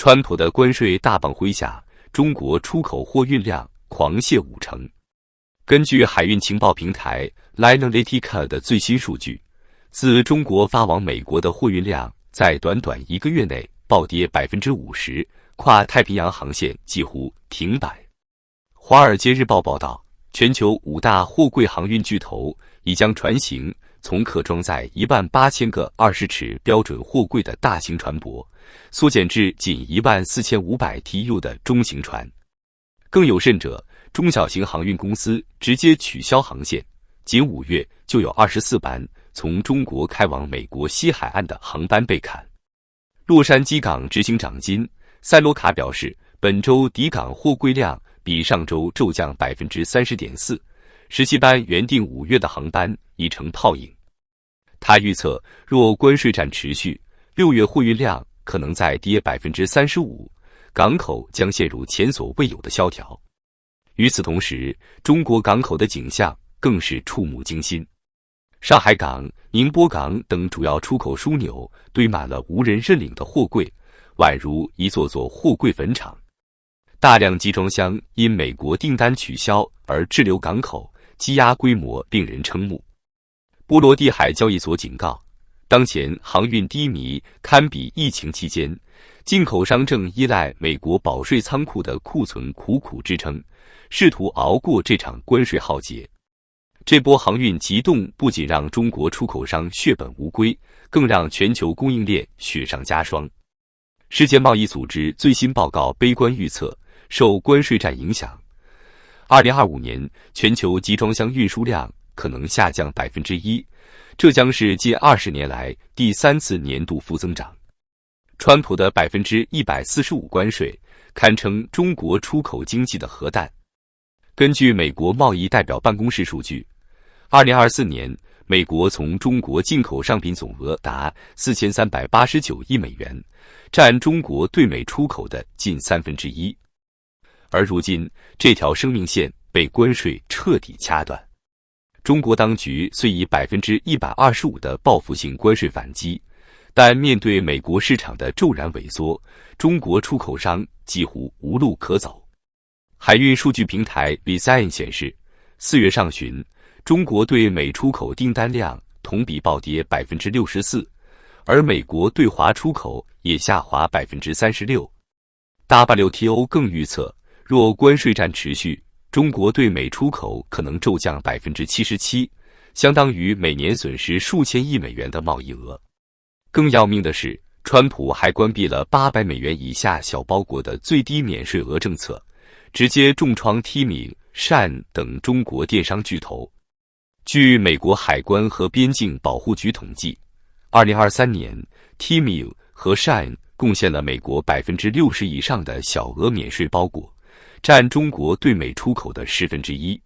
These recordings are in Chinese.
川普的关税大棒麾下，中国出口货运量狂泻50%。根据海运情报平台 Linalytica 的最新数据，自中国发往美国的货运量在短短1个月内暴跌50%，跨太平洋航线几乎停摆。华尔街日报报道，全球5大货柜航运巨头已将船型从可装载18000个20尺标准货柜的大型船舶，缩减至仅14500 TEU 的中型船。更有甚者，中小型航运公司直接取消航线，仅5月就有24班从中国开往美国西海岸的航班被砍。洛杉矶港执行长金·塞罗卡表示，本周抵港货柜量比上周骤降 30.4%，17班原定5月的航班已成泡影。他预测，若关税战持续，6月货运量可能再跌 35%， 港口将陷入前所未有的萧条。与此同时，中国港口的景象更是触目惊心。上海港、宁波港等主要出口枢纽堆满了无人认领的货柜，宛如一座座货柜坟场。大量集装箱因美国订单取消而滞留港口，积压规模令人瞠目。波罗的海交易所警告，当前航运低迷堪比疫情期间，进口商正依赖美国保税仓库的库存苦苦支撑，试图熬过这场关税浩劫。这波航运急冻不仅让中国出口商血本无归，更让全球供应链雪上加霜。世界贸易组织最新报告悲观预测，受关税战影响，2025年全球集装箱运输量可能下降 1%， 这将是近20年来第3次年度负增长。川普的 145% 关税堪称中国出口经济的核弹。根据美国贸易代表办公室数据，2024年美国从中国进口商品总额达4389亿美元，占中国对美出口的近1/3。而如今，这条生命线被关税彻底掐断。中国当局虽以 125% 的报复性关税反击，但面对美国市场的骤然萎缩，中国出口商几乎无路可走。海运数据平台 Vision 显示，4月上旬，中国对美出口订单量同比暴跌 64%， 而美国对华出口也下滑 36%。WTO 更预测，若关税战持续，中国对美出口可能骤降 77%， 相当于每年损失数千亿美元的贸易额。更要命的是，川普还关闭了800美元以下小包裹的最低免税额政策，直接重创 Temu、Shein 等中国电商巨头。据美国海关和边境保护局统计，2023年 Temu 和 Shein 贡献了美国 60% 以上的小额免税包裹，占中国对美出口的1/10。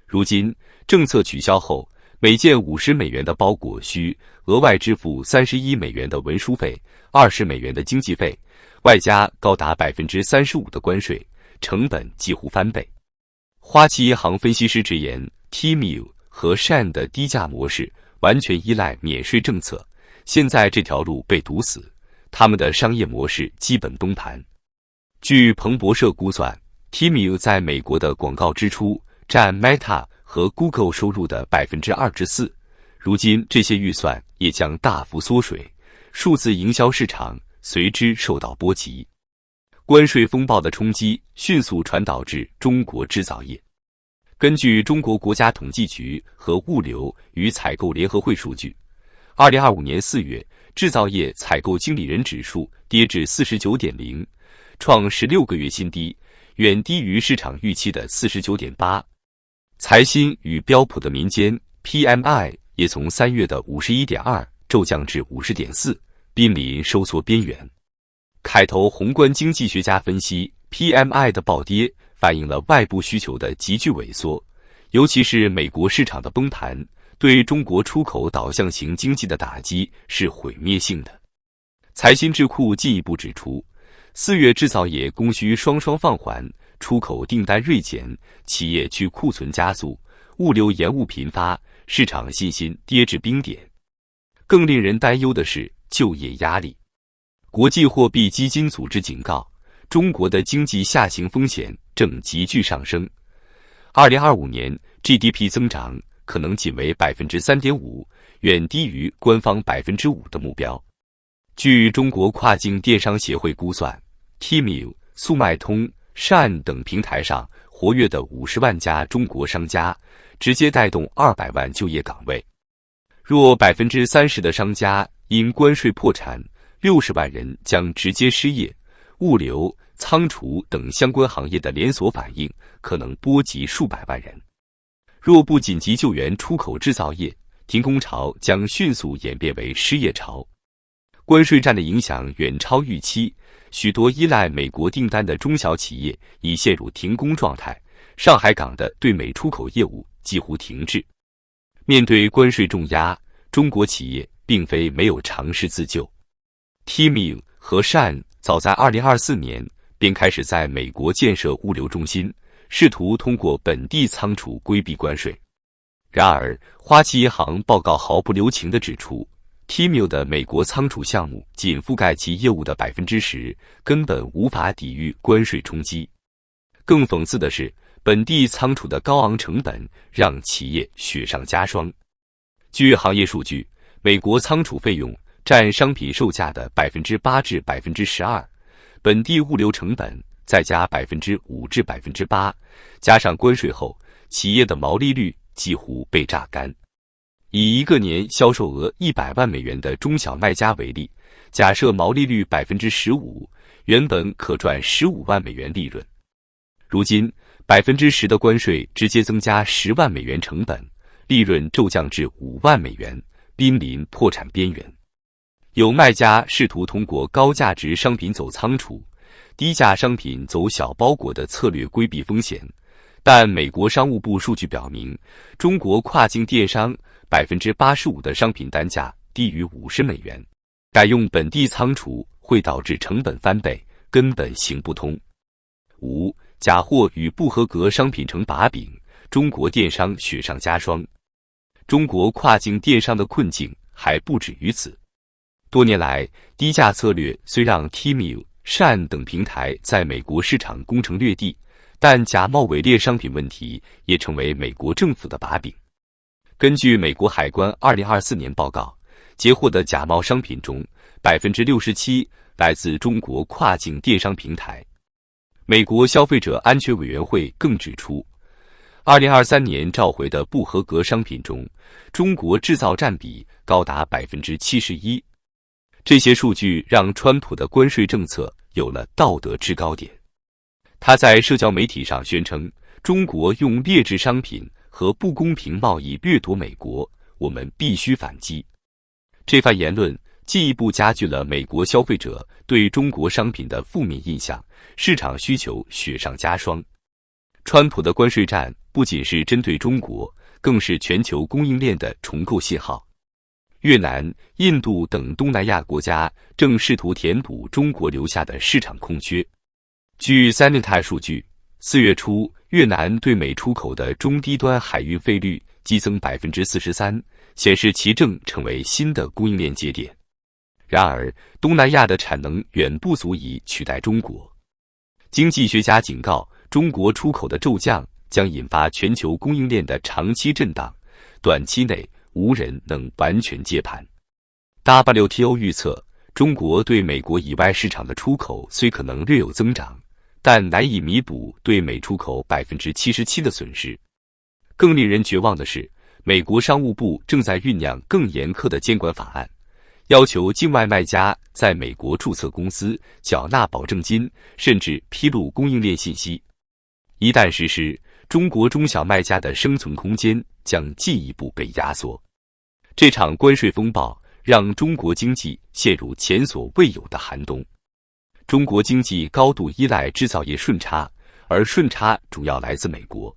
如今政策取消后，每件50美元的包裹需额外支付31美元的文书费、20美元的经济费，外加高达 35% 的关税，成本几乎翻倍。花旗银行分析师直言， Temu 和 Shein 的低价模式完全依赖免税政策，现在这条路被堵死，他们的商业模式基本崩盘。据彭博社估算， Temu 在美国的广告支出占 Meta 和 Google 收入的 24%， 如今这些预算也将大幅缩水，数字营销市场随之受到波及。关税风暴的冲击迅速传导至中国制造业。根据中国国家统计局和物流与采购联合会数据，2025年4月，制造业采购经理人指数跌至 49.0， 创16个月新低，远低于市场预期的 49.8。 财新与标普的民间 PMI 也从3月的 51.2 骤降至 50.4， 濒临收缩边缘。凯投宏观经济学家分析， PMI 的暴跌反映了外部需求的急剧萎缩，尤其是美国市场的崩盘，对中国出口导向型经济的打击是毁灭性的。财新智库进一步指出，4月制造业供需双放缓，出口订单锐减，企业去库存加速，物流延误频发，市场信心跌至冰点。更令人担忧的是就业压力。国际货币基金组织警告，中国的经济下行风险正急剧上升。2025年 GDP 增长可能仅为 3.5%， 远低于官方 5% 的目标。据中国跨境电商协会估算， Temu、速卖通、善等平台上活跃的50万家中国商家，直接带动200万就业岗位。若 30% 的商家因关税破产，60万人将直接失业，物流、仓储等相关行业的连锁反应可能波及数百万人。若不紧急救援出口制造业，停工潮将迅速演变为失业潮。关税战的影响远超预期，许多依赖美国订单的中小企业已陷入停工状态，上海港的对美出口业务几乎停滞。面对关税重压，中国企业并非没有尝试自救。Temu 和善早在2024年便开始在美国建设物流中心，试图通过本地仓储规避关税。然而，花旗银行报告毫不留情地指出， Temu 的美国仓储项目仅覆盖其业务的 10%， 根本无法抵御关税冲击。更讽刺的是，本地仓储的高昂成本让企业雪上加霜。据行业数据，美国仓储费用占商品售价的 8% 至 12%， 本地物流成本再加 5% 至 8%， 加上关税后，企业的毛利率几乎被榨干。以一个年销售额100万美元的中小卖家为例，假设毛利率 15%， 原本可赚15万美元利润。如今 10% 的关税直接增加10万美元成本，利润骤降至5万美元，濒临破产边缘。有卖家试图通过高价值商品走仓储，低价商品走小包裹的策略规避风险，但美国商务部数据表明，中国跨境电商 85% 的商品单价低于50美元，改用本地仓储会导致成本翻倍，根本行不通。5. 假货与不合格商品成把柄，中国电商雪上加霜。中国跨境电商的困境还不止于此。多年来，低价策略虽让 Temu、善等平台在美国市场攻城略地，但假冒伪劣商品问题也成为美国政府的把柄。根据美国海关2024年报告，截获的假冒商品中 67% 来自中国跨境电商平台。美国消费者安全委员会更指出，2023年召回的不合格商品中，中国制造占比高达 71%。这些数据让川普的关税政策有了道德制高点。他在社交媒体上宣称，中国用劣质商品和不公平贸易掠夺美国，我们必须反击。这番言论进一步加剧了美国消费者对中国商品的负面印象，市场需求雪上加霜。川普的关税战不仅是针对中国，更是全球供应链的重构信号。越南、印度等东南亚国家正试图填补中国留下的市场空缺。据 Sanitai 数据，4月初，越南对美出口的中低端海运费率激增 43%， 显示其正成为新的供应链节点。然而，东南亚的产能远不足以取代中国。经济学家警告，中国出口的骤降将引发全球供应链的长期震荡，短期内无人能完全接盘。WTO 预测，中国对美国以外市场的出口虽可能略有增长，但难以弥补对美出口 77% 的损失。更令人绝望的是，美国商务部正在酝酿更严苛的监管法案，要求境外卖家在美国注册公司、缴纳保证金，甚至披露供应链信息。一旦实施，中国中小卖家的生存空间将进一步被压缩。这场关税风暴让中国经济陷入前所未有的寒冬。中国经济高度依赖制造业顺差，而顺差主要来自美国。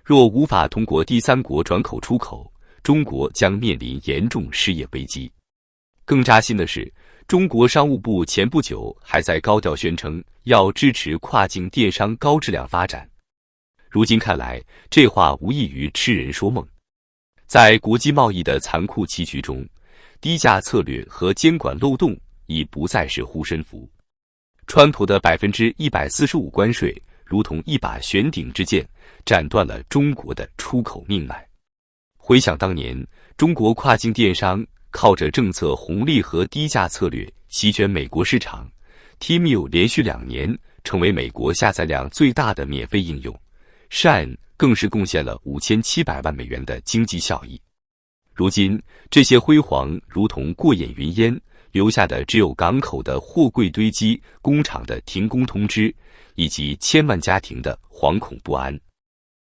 若无法通过第三国转口出口，中国将面临严重失业危机。更扎心的是，中国商务部前不久还在高调宣称要支持跨境电商高质量发展。如今看来，这话无异于痴人说梦。在国际贸易的残酷棋局中，低价策略和监管漏洞已不再是护身符。川普的145%关税，如同一把悬顶之剑，斩断了中国的出口命脉。回想当年，中国跨境电商靠着政策红利和低价策略席卷美国市场 ，Temu 连续2年成为美国下载量最大的免费应用 ，Shine 更是贡献了5700万美元的经济效益。如今，这些辉煌如同过眼云烟，留下的只有港口的货柜堆积、工厂的停工通知，以及千万家庭的惶恐不安。